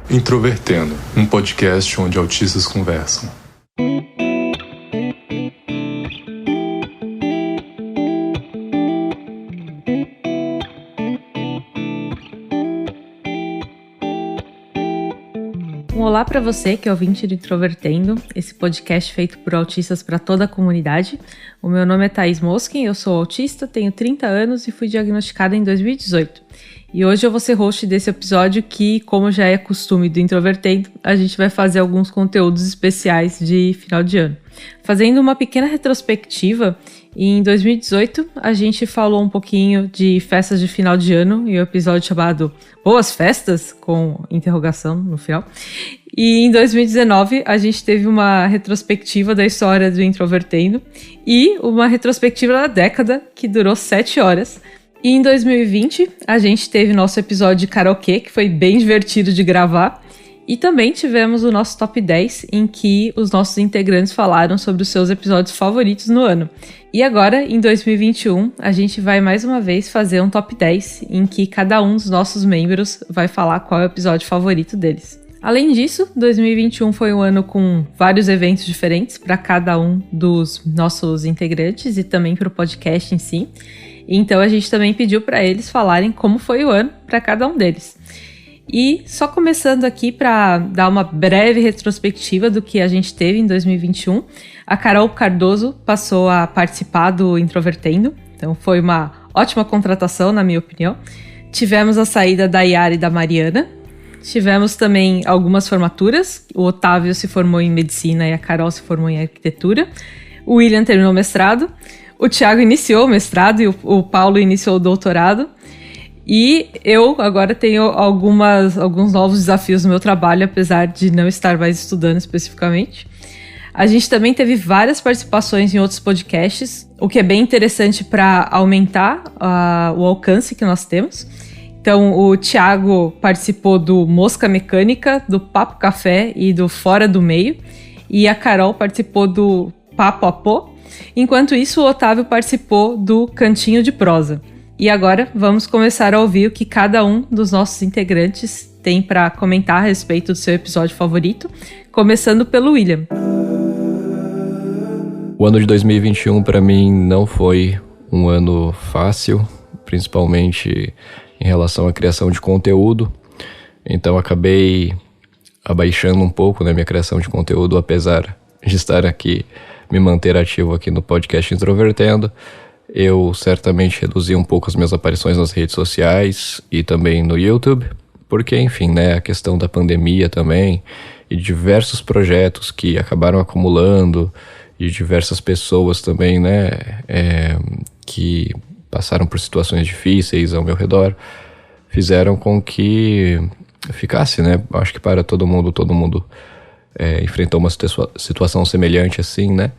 Introvertendo, um podcast onde autistas conversam. Olá para você que é ouvinte do Introvertendo, esse podcast feito por autistas para toda a comunidade. O meu nome é Thaís Moskin, eu sou autista, tenho 30 anos e fui diagnosticada em 2018. E hoje eu vou ser host desse episódio que, como já é costume do Introvertendo, a gente vai fazer alguns conteúdos especiais de final de ano. Fazendo uma pequena retrospectiva, em 2018 a gente falou um pouquinho de festas de final de ano em um episódio chamado Boas Festas, com interrogação no final. E em 2019 a gente teve uma retrospectiva da história do Introvertendo e uma retrospectiva da década que durou 7 horas. E em 2020 a gente teve nosso episódio de karaokê, que foi bem divertido de gravar. E também tivemos o nosso Top 10, em que os nossos integrantes falaram sobre os seus episódios favoritos no ano. E agora, em 2021, a gente vai mais uma vez fazer um Top 10, em que cada um dos nossos membros vai falar qual é o episódio favorito deles. Além disso, 2021 foi um ano com vários eventos diferentes para cada um dos nossos integrantes e também para o podcast em si. Então a gente também pediu para eles falarem como foi o ano para cada um deles. E só começando aqui para dar uma breve retrospectiva do que a gente teve em 2021, a Carol Cardoso passou a participar do Introvertendo, então foi uma ótima contratação, na minha opinião. Tivemos a saída da Yara e da Mariana, tivemos também algumas formaturas, o Otávio se formou em Medicina e a Carol se formou em Arquitetura, o William terminou o mestrado, o Thiago iniciou o mestrado e o Paulo iniciou o doutorado. E eu agora tenho alguns novos desafios no meu trabalho, apesar de não estar mais estudando especificamente. A gente também teve várias participações em outros podcasts, o que é bem interessante para aumentar o alcance que nós temos. Então, o Thiago participou do Mosca Mecânica, do Papo Café e do Fora do Meio. E a Carol participou do Papo Apô. Enquanto isso, o Otávio participou do Cantinho de Prosa. E agora vamos começar a ouvir o que cada um dos nossos integrantes tem para comentar a respeito do seu episódio favorito, começando pelo William. O ano de 2021 para mim não foi um ano fácil, principalmente em relação à criação de conteúdo. Então acabei abaixando um pouco na minha criação de conteúdo, apesar de estar aqui, me manter ativo aqui no podcast Introvertendo. Eu certamente reduzi um pouco as minhas aparições nas redes sociais e também no YouTube, porque, enfim, né, a questão da pandemia também e diversos projetos que acabaram acumulando e diversas pessoas também, né, que passaram por situações difíceis ao meu redor, fizeram com que ficasse, né, acho que para todo mundo enfrentou uma situação semelhante assim, né?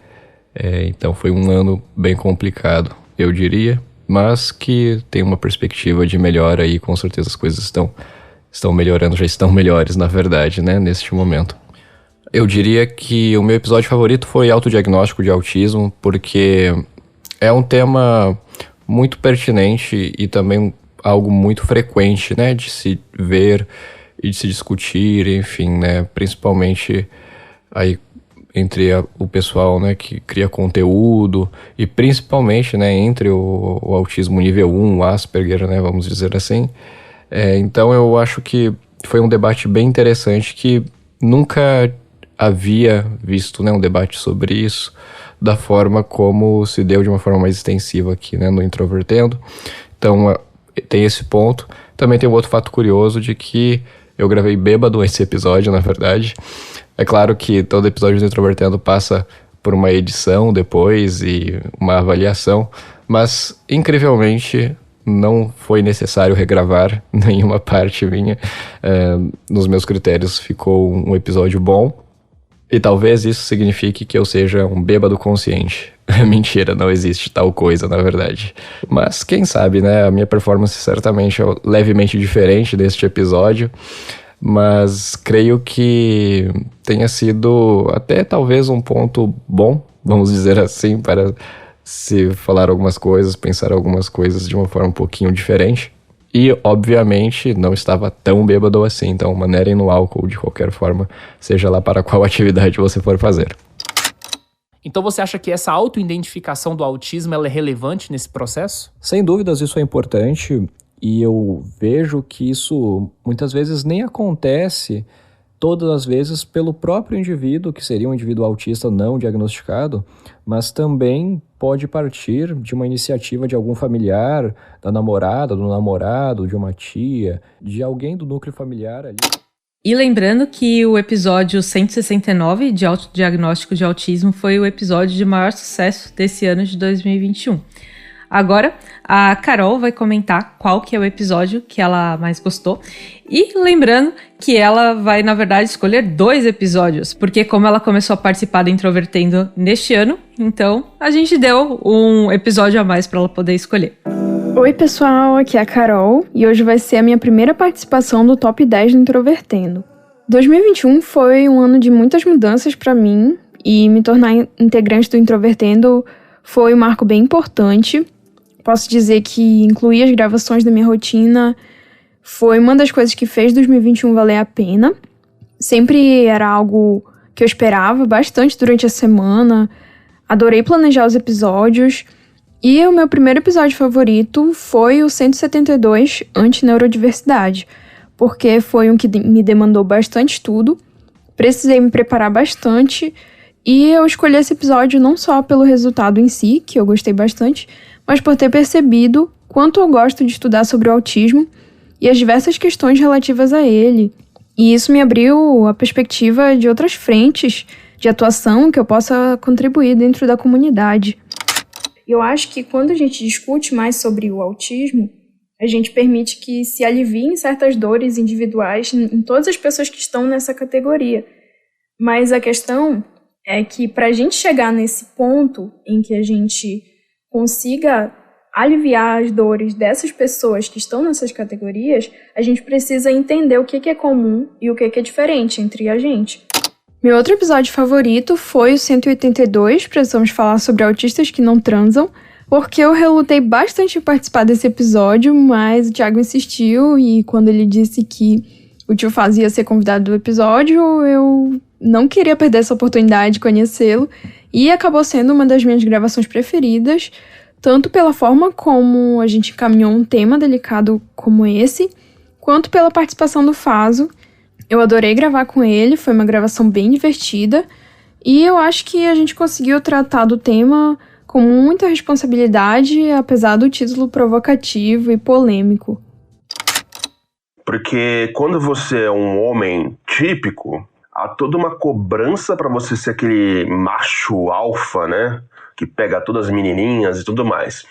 Então foi um ano bem complicado, eu diria, mas que tem uma perspectiva de melhora e com certeza as coisas estão melhorando, já estão melhores na verdade, né, neste momento. Eu diria que o meu episódio favorito foi autodiagnóstico de autismo, porque é um tema muito pertinente e também algo muito frequente, né, de se ver e de se discutir, enfim, né, principalmente aí entre o pessoal, né, que cria conteúdo e principalmente, né, entre o autismo nível 1, o Asperger, né, vamos dizer assim. Então eu acho que foi um debate bem interessante que nunca havia visto, né, um debate sobre isso da forma como se deu de uma forma mais extensiva aqui, né, no Introvertendo. Então tem esse ponto. Também tem um outro fato curioso de que eu gravei bêbado esse episódio, na verdade. É claro que todo episódio do Introvertendo passa por uma edição depois e uma avaliação, mas, incrivelmente, não foi necessário regravar nenhuma parte minha. Nos meus critérios ficou um episódio bom, e talvez isso signifique que eu seja um bêbado consciente. Mentira, não existe tal coisa, na verdade. Mas quem sabe, né? A minha performance certamente é levemente diferente deste episódio, mas creio que tenha sido até talvez um ponto bom, vamos dizer assim, para se falar algumas coisas, pensar algumas coisas de uma forma um pouquinho diferente. E, obviamente, não estava tão bêbado assim, então manerem no álcool de qualquer forma, seja lá para qual atividade você for fazer. Então você acha que essa autoidentificação do autismo ela é relevante nesse processo? Sem dúvidas isso é importante e eu vejo que isso muitas vezes nem acontece todas as vezes pelo próprio indivíduo, que seria um indivíduo autista não diagnosticado, mas também pode partir de uma iniciativa de algum familiar, da namorada, do namorado, de uma tia, de alguém do núcleo familiar ali. E lembrando que o episódio 169 de autodiagnóstico de autismo foi o episódio de maior sucesso desse ano de 2021. Agora, a Carol vai comentar qual que é o episódio que ela mais gostou. E lembrando que ela vai, na verdade, escolher 2 episódios, porque como ela começou a participar do Introvertendo neste ano, então a gente deu um episódio a mais para ela poder escolher. Oi pessoal, aqui é a Carol e hoje vai ser a minha primeira participação do Top 10 do Introvertendo. 2021 foi um ano de muitas mudanças para mim e me tornar integrante do Introvertendo foi um marco bem importante. Posso dizer que incluir as gravações da minha rotina foi uma das coisas que fez 2021 valer a pena. Sempre era algo que eu esperava bastante durante a semana, adorei planejar os episódios. E o meu primeiro episódio favorito foi o 172, Anti-Neurodiversidade, porque foi um que me demandou bastante estudo, precisei me preparar bastante, e eu escolhi esse episódio não só pelo resultado em si, que eu gostei bastante, mas por ter percebido quanto eu gosto de estudar sobre o autismo e as diversas questões relativas a ele. E isso me abriu a perspectiva de outras frentes de atuação que eu possa contribuir dentro da comunidade. Eu acho que quando a gente discute mais sobre o autismo, a gente permite que se aliviem certas dores individuais em todas as pessoas que estão nessa categoria. Mas a questão é que para a gente chegar nesse ponto em que a gente consiga aliviar as dores dessas pessoas que estão nessas categorias, a gente precisa entender o que é comum e o que é diferente entre a gente. Meu outro episódio favorito foi o 182, precisamos falar sobre autistas que não transam, porque eu relutei bastante em participar desse episódio, mas o Thiago insistiu e quando ele disse que o tio Faz ia ser convidado do episódio, eu não queria perder essa oportunidade de conhecê-lo e acabou sendo uma das minhas gravações preferidas, tanto pela forma como a gente encaminhou um tema delicado como esse, quanto pela participação do Faso. Eu adorei gravar com ele, foi uma gravação bem divertida e eu acho que a gente conseguiu tratar do tema com muita responsabilidade, apesar do título provocativo e polêmico. Porque quando você é um homem típico, há toda uma cobrança para você ser aquele macho alfa, né? Que pega todas as menininhas e tudo mais.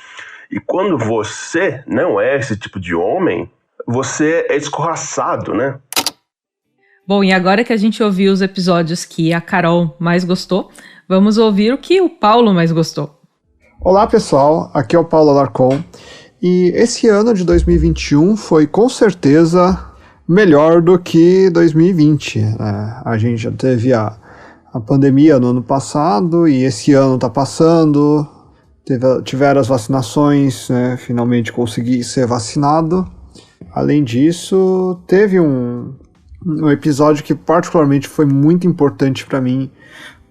E quando você não é esse tipo de homem, você é escorraçado, né? Bom, e agora que a gente ouviu os episódios que a Carol mais gostou, vamos ouvir o que o Paulo mais gostou. Olá pessoal, aqui é o Paulo Alarcon e esse ano de 2021 foi com certeza melhor do que 2020. A gente já teve a pandemia no ano passado e esse ano está passando, tiveram as vacinações, né, finalmente consegui ser vacinado. Além disso, teve um episódio que particularmente foi muito importante para mim,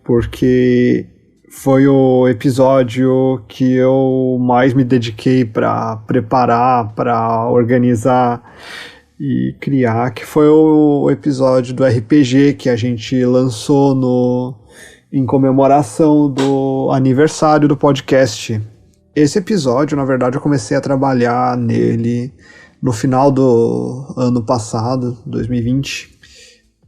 porque foi o episódio que eu mais me dediquei para preparar, para organizar e criar, que foi o episódio do RPG que a gente lançou em comemoração do aniversário do podcast. Esse episódio, na verdade, eu comecei a trabalhar nele no final do ano passado, 2020,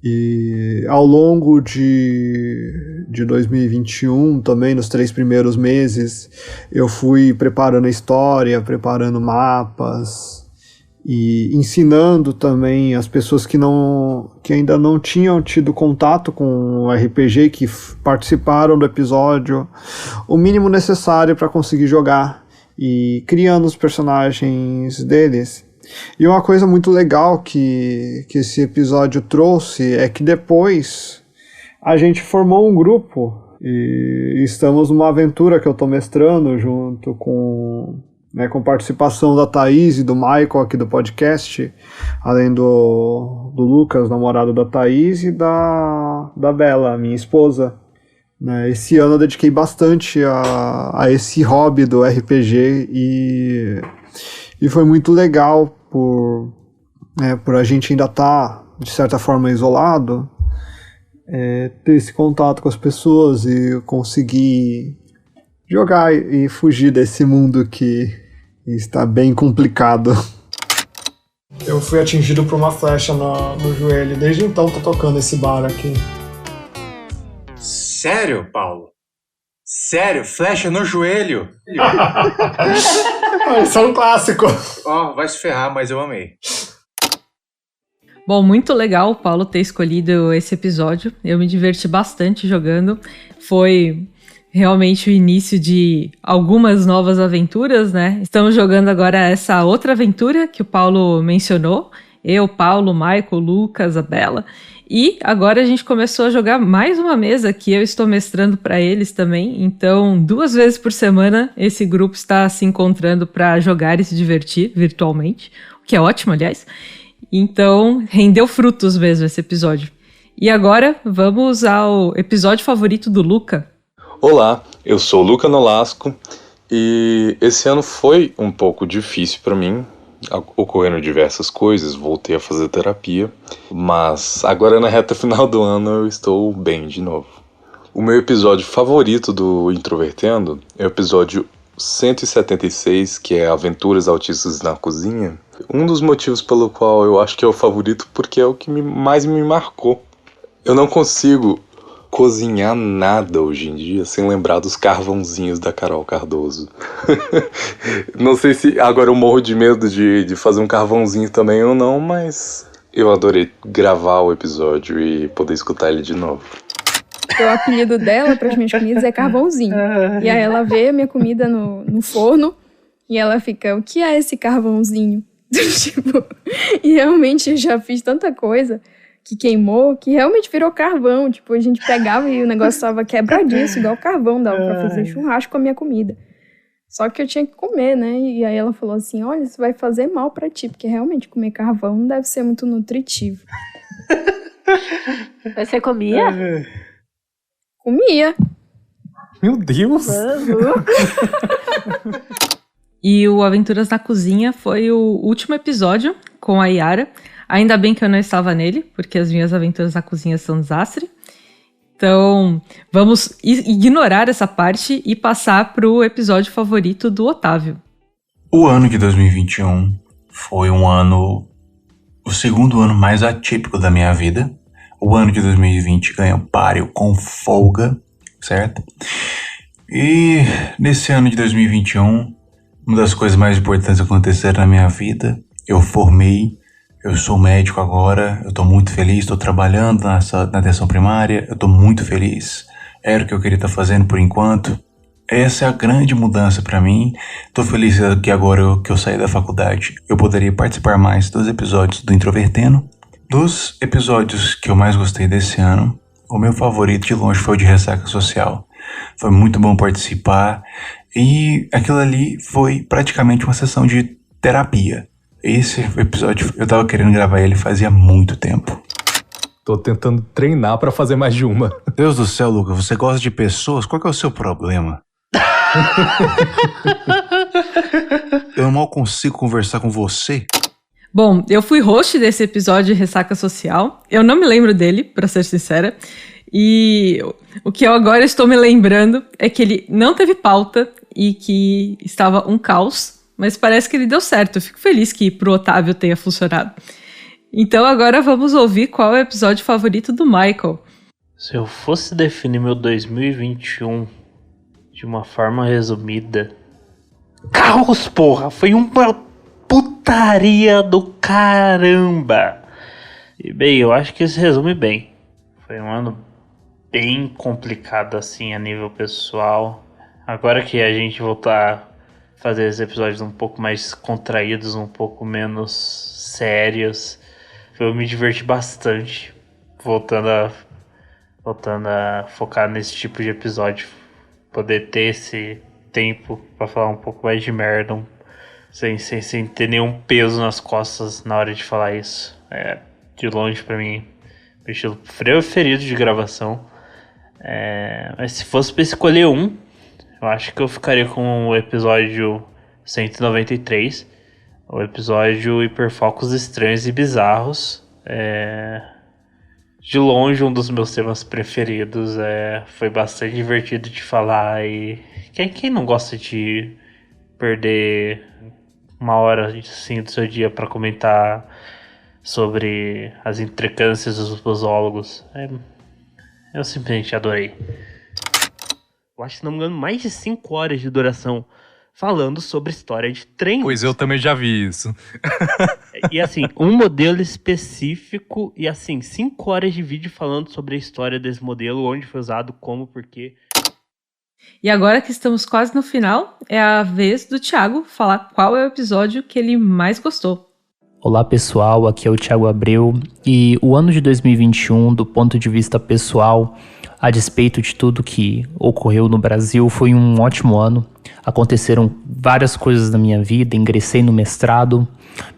e ao longo de 2021, também nos 3 primeiros meses, eu fui preparando a história, preparando mapas e ensinando também as pessoas que ainda não tinham tido contato com o RPG, que participaram do episódio, o mínimo necessário para conseguir jogar e criando os personagens deles. E uma coisa muito legal que esse episódio trouxe é que depois a gente formou um grupo e estamos numa aventura que eu estou mestrando junto com né, com participação da Thaís e do Michael aqui do podcast, além do Lucas, namorado da Thaís, e da Bela, minha esposa. Né, esse ano eu dediquei bastante a esse hobby do RPG e foi muito legal por a gente ainda estar, de certa forma, isolado, ter esse contato com as pessoas e conseguir jogar e fugir desse mundo que está bem complicado. Eu fui atingido por uma flecha no joelho. Desde então tô tocando esse bar aqui. Sério, Paulo? Sério? Flecha no joelho? Isso é um clássico. Ó, vai se ferrar, mas eu amei. Bom, muito legal o Paulo ter escolhido esse episódio. Eu me diverti bastante jogando. Foi realmente o início de algumas novas aventuras, né? Estamos jogando agora essa outra aventura que o Paulo mencionou. Eu, Paulo, Michael, Lucas, a Bela. E agora a gente começou a jogar mais uma mesa que eu estou mestrando para eles também. Então, 2 vezes por semana, esse grupo está se encontrando para jogar e se divertir virtualmente. O que é ótimo, aliás. Então, rendeu frutos mesmo esse episódio. E agora, vamos ao episódio favorito do Luca. Olá, eu sou o Luca Nolasco e esse ano foi um pouco difícil para mim. Ocorreram diversas coisas, voltei a fazer terapia, mas agora na reta final do ano eu estou bem de novo. O meu episódio favorito do Introvertendo é o episódio 176, que é Aventuras Autistas na Cozinha. Um dos motivos pelo qual eu acho que é o favorito, porque é o que mais me marcou. Eu não consigo cozinhar nada hoje em dia sem lembrar dos carvãozinhos da Carol Cardoso. Não sei se agora eu morro de medo de fazer um carvãozinho também ou não, mas eu adorei gravar o episódio e poder escutar ele de novo. O apelido dela para as minhas comidas é carvãozinho. E aí ela vê a minha comida no forno e ela fica, o que é esse carvãozinho? Tipo, e realmente eu já fiz tanta coisa que queimou, que realmente virou carvão. Tipo, a gente pegava e o negócio tava quebradiço, igual carvão, dava pra fazer churrasco com a minha comida. Só que eu tinha que comer, né? E aí ela falou assim, olha, isso vai fazer mal pra ti, porque realmente comer carvão não deve ser muito nutritivo. Você comia? Comia. Meu Deus! E o Aventuras na Cozinha foi o último episódio com a Yara. Ainda bem que eu não estava nele, porque as minhas aventuras na cozinha são um desastre. Então, vamos ignorar essa parte e passar para o episódio favorito do Otávio. O ano de 2021 foi o segundo ano mais atípico da minha vida. O ano de 2020 ganhou páreo com folga, certo? E nesse ano de 2021, uma das coisas mais importantes que aconteceram na minha vida, eu formei. Eu sou médico agora, eu tô muito feliz, tô trabalhando na atenção primária, eu tô muito feliz. Era o que eu queria estar fazendo por enquanto. Essa é a grande mudança pra mim. Tô feliz que agora que eu saí da faculdade, eu poderia participar mais dos episódios do Introvertendo. Dos episódios que eu mais gostei desse ano, o meu favorito de longe foi o de Ressaca Social. Foi muito bom participar e aquilo ali foi praticamente uma sessão de terapia. Esse episódio, eu tava querendo gravar ele fazia muito tempo. Tô tentando treinar pra fazer mais de uma. Deus do céu, Luca, você gosta de pessoas? Qual que é o seu problema? Eu mal consigo conversar com você. Bom, eu fui host desse episódio de Ressaca Social. Eu não me lembro dele, pra ser sincera. E o que eu agora estou me lembrando é que ele não teve pauta e que estava um caos. Mas parece que ele deu certo. Eu fico feliz que pro Otávio tenha funcionado. Então agora vamos ouvir qual é o episódio favorito do Michael. Se eu fosse definir meu 2021 de uma forma resumida... Caos, porra! Foi uma putaria do caramba! E bem, eu acho que isso resume bem. Foi um ano bem complicado assim a nível pessoal. Agora que a gente voltar... fazer esses episódios um pouco mais contraídos, um pouco menos sérios. Eu me diverti bastante voltando a focar nesse tipo de episódio. Poder ter esse tempo pra falar um pouco mais de merda, sem ter nenhum peso nas costas na hora de falar isso. De longe, pra mim, meu estilo preferido de gravação. Mas se fosse pra escolher um, eu acho que eu ficaria com o episódio 193, o episódio Hiperfocos Estranhos e Bizarros. De longe, um dos meus temas preferidos. Foi bastante divertido de falar. E quem não gosta de perder uma hora assim, do seu dia para comentar sobre as implicâncias dos busólogos? Eu simplesmente adorei. Eu acho que, se não me engano, mais de 5 horas de duração falando sobre história de trem. Pois eu também já vi isso. E assim, um modelo específico e assim, 5 horas de vídeo falando sobre a história desse modelo, onde foi usado, como, porquê. E agora que estamos quase no final, é a vez do Thiago falar qual é o episódio que ele mais gostou. Olá pessoal, aqui é o Thiago Abreu e o ano de 2021, do ponto de vista pessoal, a despeito de tudo que ocorreu no Brasil, foi um ótimo ano. Aconteceram várias coisas na minha vida, ingressei no mestrado,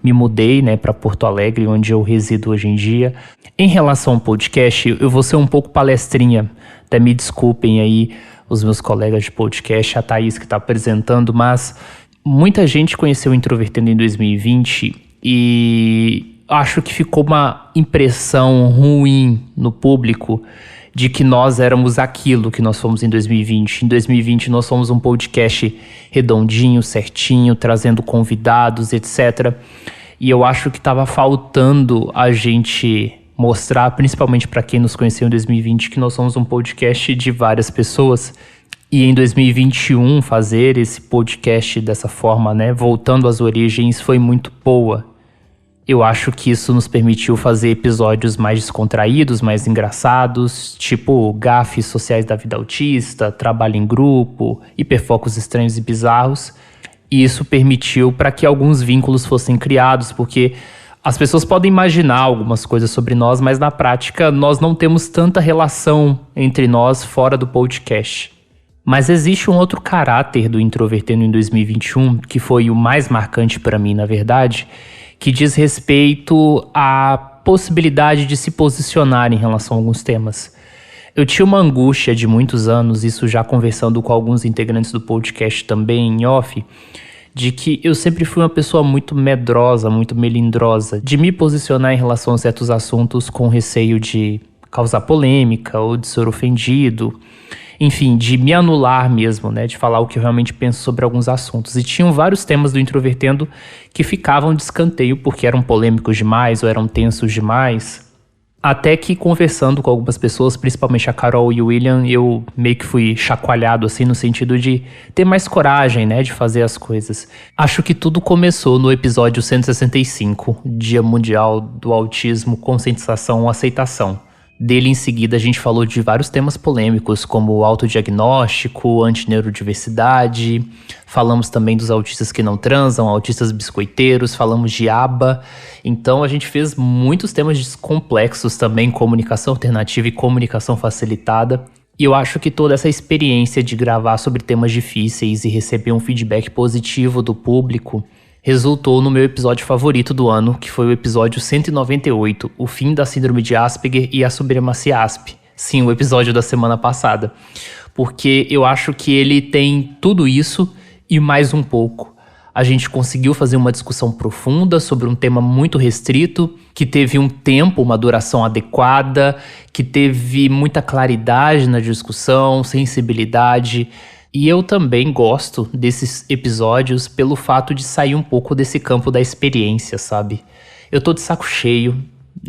me mudei para Porto Alegre, onde eu resido hoje em dia. Em relação ao podcast, eu vou ser um pouco palestrinha, até me desculpem aí os meus colegas de podcast, a Thaís que está apresentando, mas muita gente conheceu o Introvertendo em 2020 e acho que ficou uma impressão ruim no público de que nós éramos aquilo que nós fomos em 2020. Em 2020 nós fomos um podcast redondinho, certinho, trazendo convidados, etc. E eu acho que estava faltando a gente mostrar, principalmente para quem nos conheceu em 2020, que nós somos um podcast de várias pessoas. E em 2021 fazer esse podcast dessa forma, voltando às origens, foi muito boa. Eu acho que isso nos permitiu fazer episódios mais descontraídos, mais engraçados, tipo gafes sociais da vida autista, trabalho em grupo, hiperfocos estranhos e bizarros. E isso permitiu para que alguns vínculos fossem criados, porque as pessoas podem imaginar algumas coisas sobre nós, mas na prática nós não temos tanta relação entre nós fora do podcast. Mas existe um outro caráter do Introvertendo em 2021, que foi o mais marcante para mim, na verdade, que diz respeito à possibilidade de se posicionar em relação a alguns temas. Eu tinha uma angústia de muitos anos, isso já conversando com alguns integrantes do podcast também em off, de que eu sempre fui uma pessoa muito medrosa, muito melindrosa, de me posicionar em relação a certos assuntos com receio de causar polêmica ou de ser ofendido, enfim, de me anular mesmo, de falar o que eu realmente penso sobre alguns assuntos. E tinham vários temas do Introvertendo que ficavam de escanteio porque eram polêmicos demais ou eram tensos demais. Até que, conversando com algumas pessoas, principalmente a Carol e o William, eu meio que fui chacoalhado assim no sentido de ter mais coragem, de fazer as coisas. Acho que tudo começou no episódio 165, Dia Mundial do Autismo, Conscientização ou Aceitação. Dele, em seguida, a gente falou de vários temas polêmicos, como o autodiagnóstico, antineurodiversidade, falamos também dos autistas que não transam, autistas biscoiteiros, falamos de aba. Então, a gente fez muitos temas complexos também, comunicação alternativa e comunicação facilitada. E eu acho que toda essa experiência de gravar sobre temas difíceis e receber um feedback positivo do público resultou no meu episódio favorito do ano, que foi o episódio 198, o fim da síndrome de Asperger e a supremacia ASP. Sim, o episódio da semana passada. Porque eu acho que ele tem tudo isso e mais um pouco. A gente conseguiu fazer uma discussão profunda sobre um tema muito restrito, que teve um tempo, uma duração adequada, que teve muita claridade na discussão, sensibilidade. E eu também gosto desses episódios pelo fato de sair um pouco desse campo da experiência, sabe? Eu tô de saco cheio,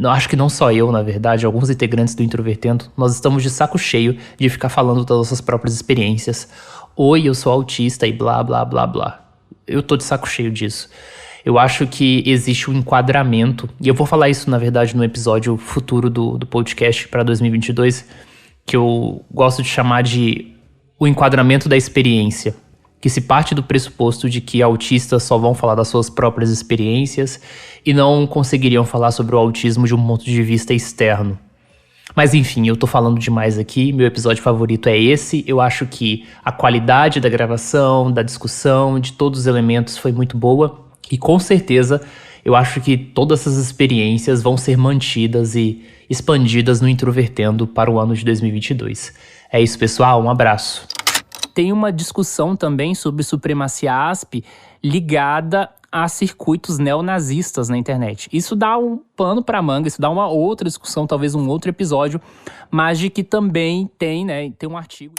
acho que não só eu, na verdade, alguns integrantes do Introvertendo, nós estamos de saco cheio de ficar falando das nossas próprias experiências. Oi, eu sou autista e blá, blá, blá, blá. Eu tô de saco cheio disso. Eu acho que existe um enquadramento, e eu vou falar isso, na verdade, no episódio futuro do podcast para 2022, que eu gosto de chamar de o enquadramento da experiência, que se parte do pressuposto de que autistas só vão falar das suas próprias experiências e não conseguiriam falar sobre o autismo de um ponto de vista externo. Mas enfim, eu tô falando demais aqui, meu episódio favorito é esse. Eu acho que a qualidade da gravação, da discussão, de todos os elementos foi muito boa. E com certeza, eu acho que todas essas experiências vão ser mantidas e expandidas no Introvertendo para o ano de 2022. É isso, pessoal, um abraço. Tem uma discussão também sobre supremacia ASP ligada a circuitos neonazistas na internet. Isso dá um pano pra manga, isso dá uma outra discussão, talvez um outro episódio, mas de que também tem um artigo.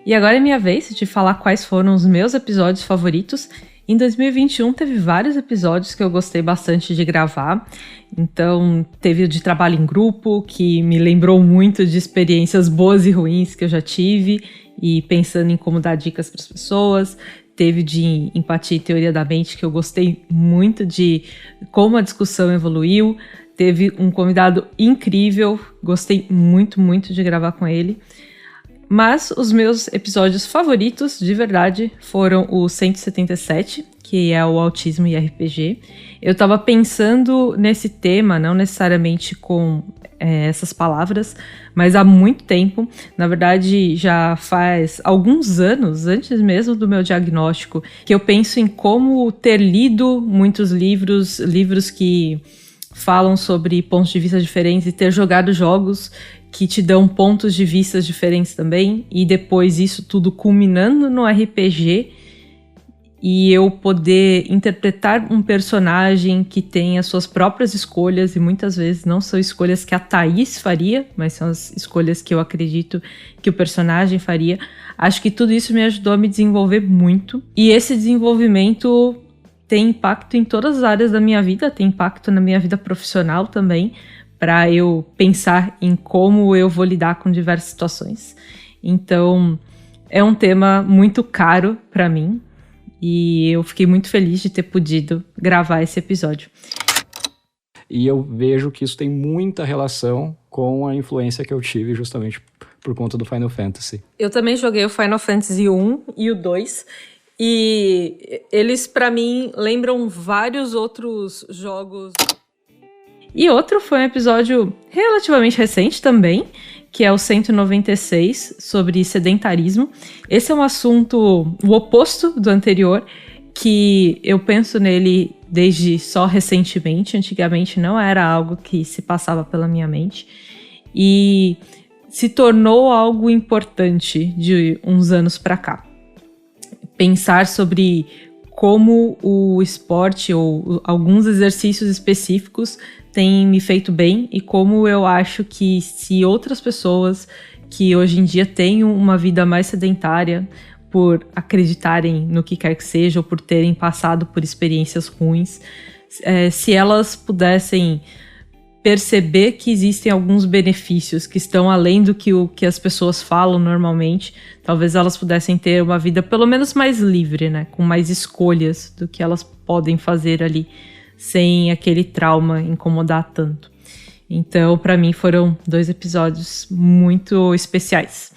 E agora é minha vez de falar quais foram os meus episódios favoritos. Em 2021 teve vários episódios que eu gostei bastante de gravar. Então teve o de trabalho em grupo, que me lembrou muito de experiências boas e ruins que eu já tive, e pensando em como dar dicas para as pessoas. Teve de empatia e teoria da mente, que eu gostei muito de como a discussão evoluiu. Teve um convidado incrível, gostei muito, muito de gravar com ele. Mas os meus episódios favoritos, de verdade, foram o 177, que é o autismo e RPG. Eu tava pensando nesse tema, não necessariamente com essas palavras, mas há muito tempo. Na verdade, já faz alguns anos, antes mesmo do meu diagnóstico, que eu penso em como ter lido muitos livros que falam sobre pontos de vista diferentes, e ter jogado jogos que te dão pontos de vista diferentes também, e depois isso tudo culminando no RPG, e eu poder interpretar um personagem que tem as suas próprias escolhas, e muitas vezes não são escolhas que a Thaís faria, mas são as escolhas que eu acredito que o personagem faria. Acho que tudo isso me ajudou a me desenvolver muito, e esse desenvolvimento tem impacto em todas as áreas da minha vida, tem impacto na minha vida profissional também, para eu pensar em como eu vou lidar com diversas situações. Então, é um tema muito caro para mim, e eu fiquei muito feliz de ter podido gravar esse episódio. E eu vejo que isso tem muita relação com a influência que eu tive justamente por conta do Final Fantasy. Eu também joguei o Final Fantasy 1 e o 2, e eles, para mim, lembram vários outros jogos. E outro foi um episódio relativamente recente também, que é o 196, sobre sedentarismo. Esse é um assunto, o oposto do anterior, que eu penso nele desde só recentemente. Antigamente não era algo que se passava pela minha mente. E se tornou algo importante de uns anos para cá. Pensar sobre como o esporte ou alguns exercícios específicos têm me feito bem, e como eu acho que se outras pessoas que hoje em dia têm uma vida mais sedentária, por acreditarem no que quer que seja, ou por terem passado por experiências ruins, se elas pudessem perceber que existem alguns benefícios que estão além do que as pessoas falam normalmente, talvez elas pudessem ter uma vida pelo menos mais livre, né? Com mais escolhas do que elas podem fazer ali, sem aquele trauma incomodar tanto. Então, para mim, foram 2 episódios muito especiais.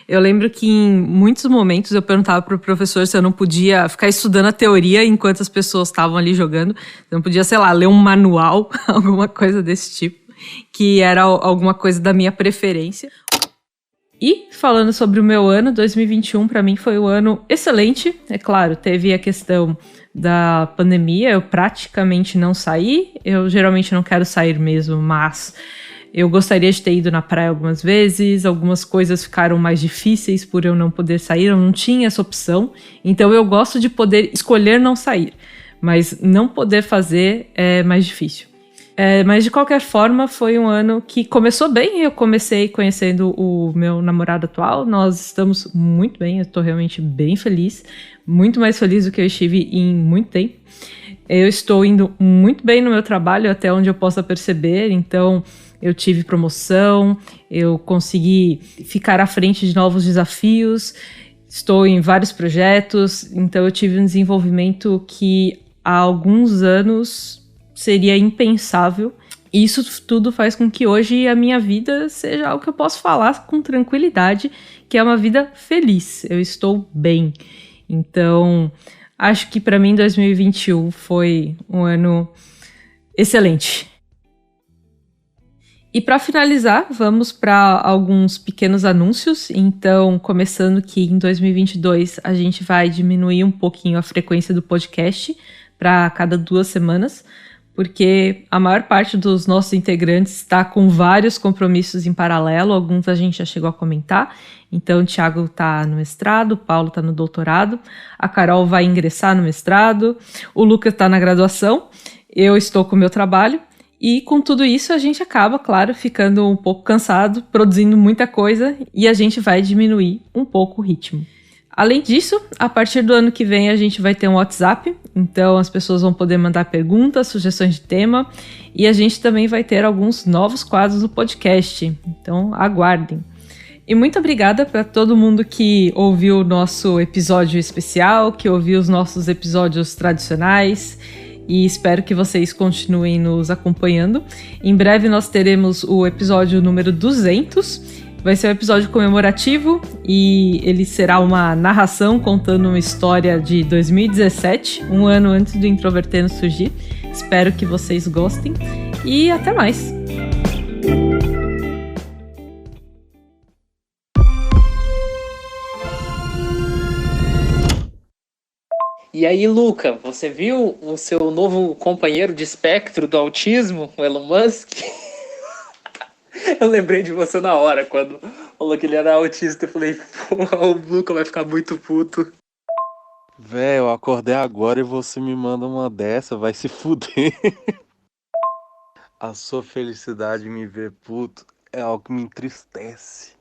Eu lembro que em muitos momentos eu perguntava pro professor se eu não podia ficar estudando a teoria enquanto as pessoas estavam ali jogando. Eu não podia, sei lá, ler um manual, alguma coisa desse tipo, que era alguma coisa da minha preferência. E falando sobre o meu ano, 2021 para mim foi um ano excelente. É claro, teve a questão da pandemia, eu praticamente não saí. Eu geralmente não quero sair mesmo, mas eu gostaria de ter ido na praia algumas vezes. Algumas coisas ficaram mais difíceis por eu não poder sair, eu não tinha essa opção. Então eu gosto de poder escolher não sair, mas não poder fazer é mais difícil. Mas de qualquer forma, foi um ano que começou bem. Eu comecei conhecendo o meu namorado atual. Nós estamos muito bem, eu estou realmente bem feliz. Muito mais feliz do que eu estive em muito tempo. Eu estou indo muito bem no meu trabalho, até onde eu possa perceber. Então, eu tive promoção, eu consegui ficar à frente de novos desafios. Estou em vários projetos. Então, eu tive um desenvolvimento que há alguns anos seria impensável. E isso tudo faz com que hoje a minha vida seja algo que eu posso falar com tranquilidade, que é uma vida feliz. Eu estou bem. Então, acho que para mim 2021 foi um ano excelente. E para finalizar, vamos para alguns pequenos anúncios. Então, começando que em 2022 a gente vai diminuir um pouquinho a frequência do podcast para cada 2 semanas, porque a maior parte dos nossos integrantes está com vários compromissos em paralelo, alguns a gente já chegou a comentar. Então, o Thiago está no mestrado, o Paulo está no doutorado, a Carol vai ingressar no mestrado, o Lucas está na graduação, eu estou com o meu trabalho. E com tudo isso a gente acaba, claro, ficando um pouco cansado, produzindo muita coisa e a gente vai diminuir um pouco o ritmo. Além disso, a partir do ano que vem a gente vai ter um WhatsApp, então as pessoas vão poder mandar perguntas, sugestões de tema e a gente também vai ter alguns novos quadros do podcast, então aguardem. E muito obrigada para todo mundo que ouviu o nosso episódio especial, que ouviu os nossos episódios tradicionais. E espero que vocês continuem nos acompanhando. Em breve nós teremos o episódio número 200. Vai ser um episódio comemorativo e ele será uma narração contando uma história de 2017, um ano antes do Introvertendo surgir. Espero que vocês gostem e até mais! E aí, Luca, você viu o seu novo companheiro de espectro do autismo, o Elon Musk? Eu lembrei de você na hora, quando falou que ele era autista. Eu falei, porra, o Luca vai ficar muito puto. Véi, eu acordei agora e você me manda uma dessa, vai se fuder. A sua felicidade em me ver puto é algo que me entristece.